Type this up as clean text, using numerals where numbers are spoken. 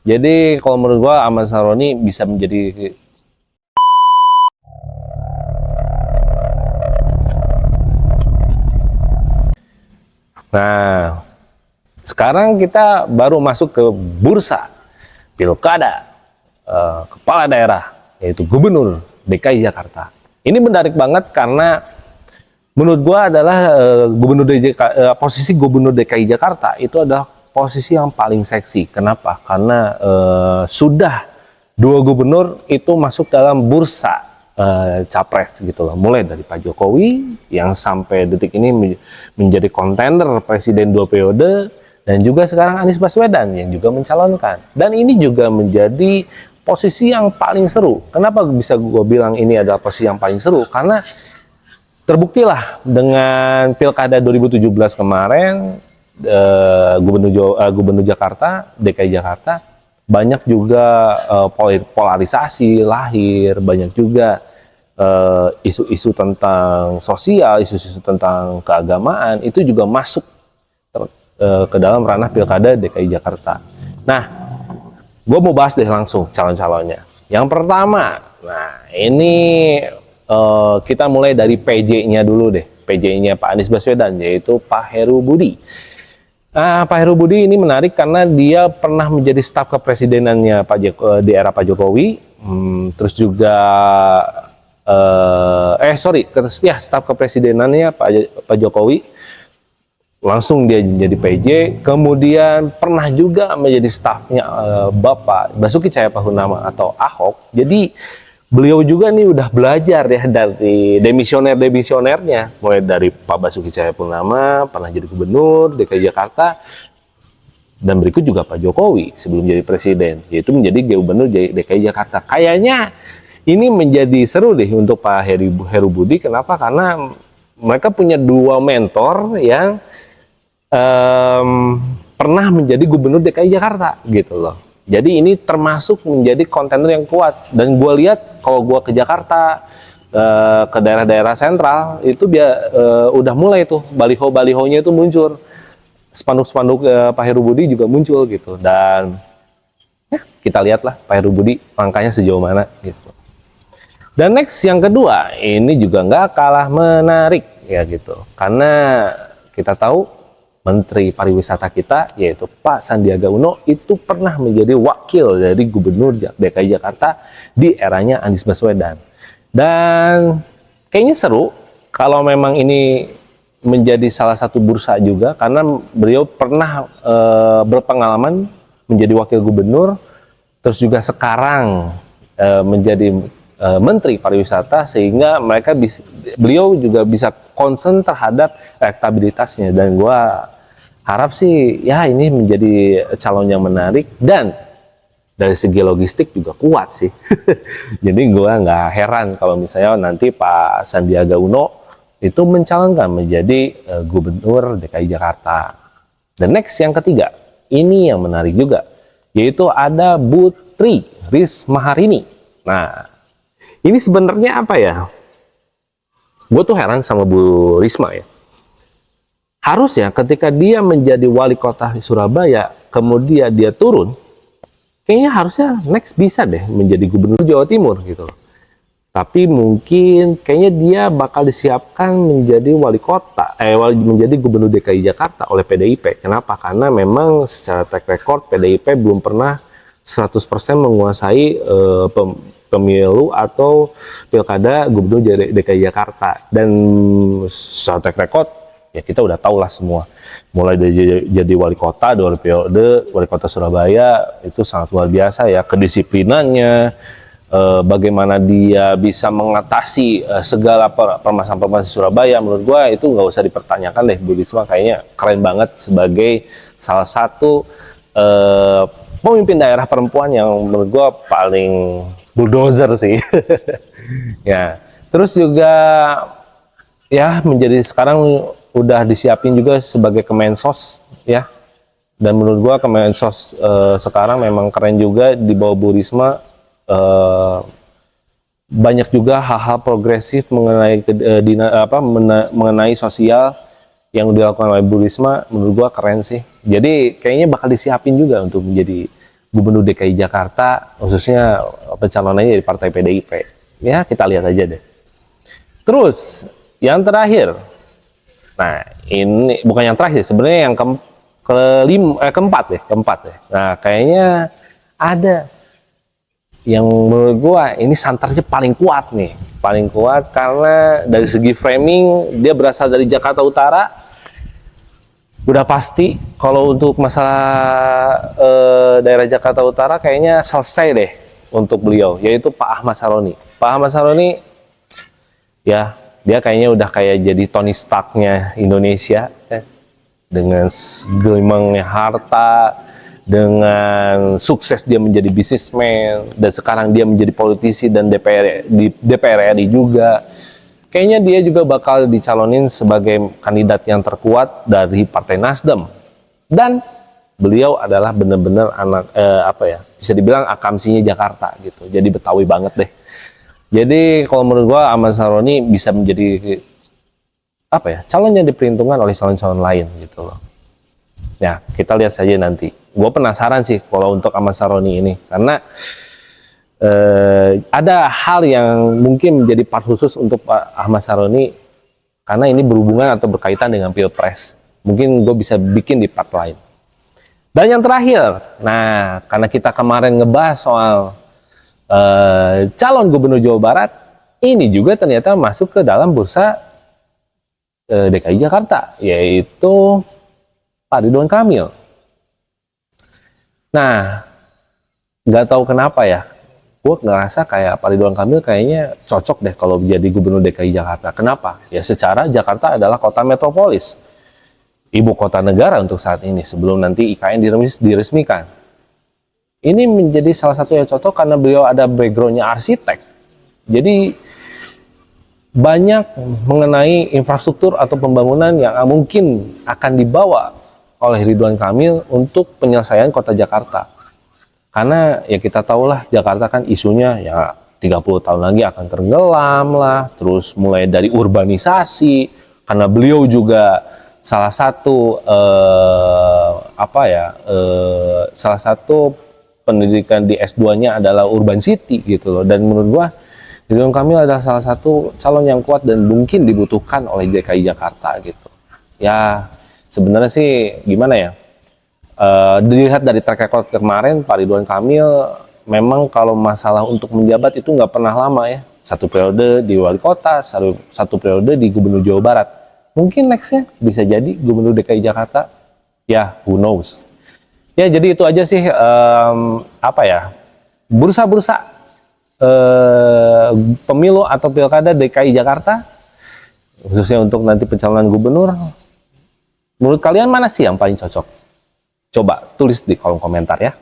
Jadi kalau menurut gua Ahmad Saroni bisa menjadi. Nah, sekarang kita baru masuk ke bursa pilkada kepala daerah, yaitu Gubernur DKI Jakarta. Ini menarik banget karena menurut gua adalah posisi Gubernur DKI Jakarta itu adalah posisi yang paling seksi. Kenapa? Karena sudah 2 gubernur itu masuk dalam bursa capres gitu loh. Mulai dari Pak Jokowi yang sampai detik ini menjadi kontender presiden 2 periode, dan juga sekarang Anies Baswedan yang juga mencalonkan. Dan ini juga menjadi posisi yang paling seru. Kenapa bisa gue bilang ini adalah posisi yang paling seru? Karena terbuktilah dengan pilkada 2017 kemarin, Gubernur Jakarta, DKI Jakarta, banyak juga polarisasi lahir, banyak juga isu-isu tentang sosial, isu-isu tentang keagamaan itu juga masuk ke dalam ranah pilkada DKI Jakarta. Nah, gue mau bahas deh langsung calon-calonnya. Yang pertama, nah ini kita mulai dari PJ-nya dulu deh, PJ-nya Pak Anies Baswedan, yaitu Pak Heru Budi. Pak Heru Budi ini menarik karena dia pernah menjadi staf kepresidenannya di era Pak Jokowi, terus juga staf kepresidenannya Pak Jokowi, langsung dia menjadi PJ, kemudian pernah juga menjadi stafnya Bapak Basuki Cahayapurnama atau Ahok. Jadi beliau juga nih udah belajar ya dari demisionernya, mulai dari Pak Basuki Cahayapurnama pernah jadi gubernur DKI Jakarta, dan berikut juga Pak Jokowi sebelum jadi presiden, yaitu menjadi gubernur DKI Jakarta. Kayaknya ini menjadi seru deh untuk Pak Heru Budi. Kenapa? Karena mereka punya 2 mentor yang pernah menjadi gubernur DKI Jakarta gitu loh. Jadi ini termasuk menjadi kontender yang kuat. Dan gue lihat kalau gue ke Jakarta, ke daerah-daerah sentral, itu udah mulai tuh baliho-balihonya itu muncul. Spanduk-spanduk Pak Heru Budi juga muncul gitu. Dan ya, kita lihatlah Pak Heru Budi langkahnya sejauh mana gitu. Dan next yang kedua, ini juga nggak kalah menarik ya gitu. Karena kita tahu Menteri Pariwisata kita, yaitu Pak Sandiaga Uno, itu pernah menjadi wakil dari Gubernur DKI Jakarta di eranya Anies Baswedan. Dan kayaknya seru kalau memang ini menjadi salah satu bursa juga, karena beliau pernah berpengalaman menjadi wakil gubernur, terus juga sekarang menjadi Menteri Pariwisata, sehingga beliau juga bisa concern terhadap elektabilitasnya. Dan gua harap sih ya ini menjadi calon yang menarik, dan dari segi logistik juga kuat sih. Jadi gue nggak heran kalau misalnya nanti Pak Sandiaga Uno itu mencalonkan menjadi Gubernur DKI Jakarta. Dan next yang ketiga, ini yang menarik juga, yaitu ada Bu Tri Rismaharini. Nah, ini sebenarnya apa ya? Gue tuh heran sama Bu Risma ya. Harusnya ketika dia menjadi wali kota Surabaya, kemudian dia turun, kayaknya harusnya next bisa deh menjadi gubernur Jawa Timur gitu. Tapi mungkin kayaknya dia bakal disiapkan menjadi menjadi gubernur DKI Jakarta oleh PDIP. Kenapa? Karena memang secara track record PDIP belum pernah 100% menguasai pemilu atau pilkada gubernur DKI Jakarta. Dan secara track record ya kita udah tahu lah semua, mulai dari jadi wali kota 2 periode, wali kota Surabaya itu sangat luar biasa ya, kedisiplinannya, bagaimana dia bisa mengatasi segala permasalahan Surabaya. Menurut gua itu nggak usah dipertanyakan deh, Bu Risma kayaknya keren banget sebagai salah satu pemimpin daerah perempuan yang menurut gua paling bulldozer sih. Ya, terus juga ya menjadi sekarang udah disiapin juga sebagai Kemensos ya, dan menurut gua Kemensos sekarang memang keren juga di bawah Bu Risma. Banyak juga hal-hal progresif mengenai sosial yang dilakukan oleh Bu Risma, menurut gua keren sih. Jadi kayaknya bakal disiapin juga untuk menjadi Gubernur DKI Jakarta, khususnya pencalonannya dari Partai PDIP. Ya, kita lihat aja deh. Terus, yang terakhir. Nah, ini bukan yang terakhir, sebenarnya yang keempat ya. Nah, kayaknya ada yang menurut gua ini santarnya paling kuat nih. Paling kuat karena dari segi framing dia berasal dari Jakarta Utara. Udah pasti kalau untuk masalah daerah Jakarta Utara kayaknya selesai deh untuk beliau, yaitu Pak Ahmad Saroni. Pak Ahmad Saroni ya, dia kayaknya udah kayak jadi Tony Stark-nya Indonesia dengan gelimangnya harta, dengan sukses dia menjadi bisnismen, dan sekarang dia menjadi politisi dan DPR RI juga. Kayaknya dia juga bakal dicalonin sebagai kandidat yang terkuat dari Partai Nasdem. Dan beliau adalah benar-benar anak bisa dibilang akamsinya Jakarta gitu. Jadi Betawi banget deh. Jadi kalau menurut gua Ahmad Saroni bisa menjadi calon yang diperhitungkan oleh calon-calon lain gitu loh. Ya, kita lihat saja nanti. Gue penasaran sih kalau untuk Ahmad Saroni ini, karena ada hal yang mungkin menjadi part khusus untuk Pak Ahmad Saroni, karena ini berhubungan atau berkaitan dengan Pilpres. Mungkin gue bisa bikin di part lain. Dan yang terakhir, nah karena kita kemarin ngebahas soal calon gubernur Jawa Barat, ini juga ternyata masuk ke dalam bursa DKI Jakarta, yaitu Pak Ridwan Kamil. Nah, nggak tahu kenapa ya, gue ngerasa kayak Pak Ridwan Kamil kayaknya cocok deh kalau jadi gubernur DKI Jakarta. Kenapa? Ya secara Jakarta adalah kota metropolis, ibu kota negara untuk saat ini sebelum nanti IKN diresmikan. Ini menjadi salah satu yang cocok karena beliau ada backgroundnya arsitek. Jadi banyak mengenai infrastruktur atau pembangunan yang mungkin akan dibawa oleh Ridwan Kamil untuk penyelesaian kota Jakarta. Karena ya kita tahulah Jakarta kan isunya ya 30 tahun lagi akan tenggelam lah, terus mulai dari urbanisasi, karena beliau juga salah satu salah satu pendidikan di S2-nya adalah urban city gitu loh. Dan menurut gua Ridwan Kamil adalah salah satu calon yang kuat dan mungkin dibutuhkan oleh DKI Jakarta gitu. Ya sebenarnya sih gimana ya, dilihat dari track record kemarin Pak Ridwan Kamil memang kalau masalah untuk menjabat itu nggak pernah lama ya. Satu periode di wali kota, satu periode di gubernur Jawa Barat. Mungkin nextnya bisa jadi gubernur DKI Jakarta. Ya, who knows. Ya jadi itu aja sih bursa-bursa pemilu atau pilkada DKI Jakarta, khususnya untuk nanti pencalonan gubernur. Menurut kalian mana sih yang paling cocok? Coba tulis di kolom komentar ya.